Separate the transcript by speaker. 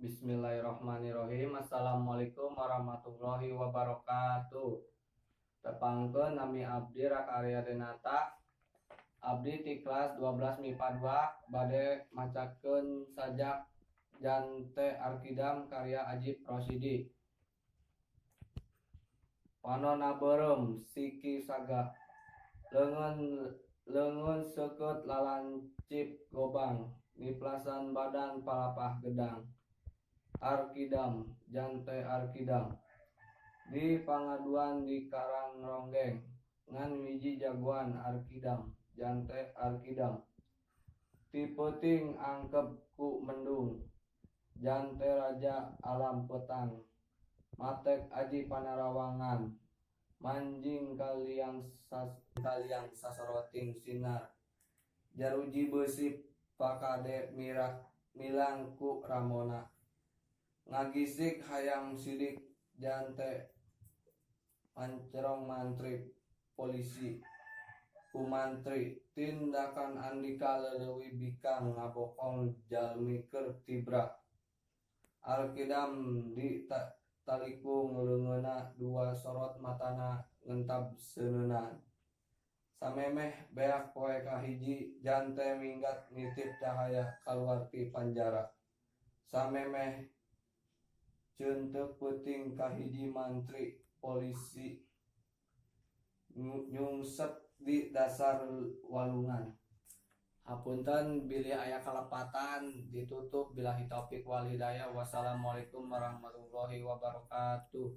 Speaker 1: Bismillahirrahmanirrahim. Assalamualaikum warahmatullahi wabarakatuh. Tepangkeun nami abdi Rakarya Renata. Abdi ti kelas 12 MIPA 2 bade macakeun sajak Jante Arkidam karya Ajip Rosidi. Panonna beureum siki saga leungeun seukeut lalancip gobang diplasan badan palapah gedang. Arkidam, Jante Arkidam di pangaduan di Karang Ronggeng ngan wiji jagoan Arkidam, Jante Arkidam ti peuting angkep ku mendung, Jante Raja Alam Petang matek aji panarawangan manjing kaliang sasoroting sinar jaruji beusip pakade milang ku ramona ngagisik hayam sidik Jante mancerong mantri polisi ku mantri tindakan andika leuwih bikang ngabokong jalmi keur tibrak. Arkidam di taliku ngeleungeuna dua sorot matana ngentab seuneunan. Samemeh beak poe kahiji Jante minggat nitip cahaya kaluar ti panjara. Samemeh ceunteuk peuting kahiji mantri polisi nyungsep di dasar walungan. Hapunten bilih aya kalepatan ditutup billahi taufik wal hidayah. Wassalamualaikum warahmatullahi wabarakatuh.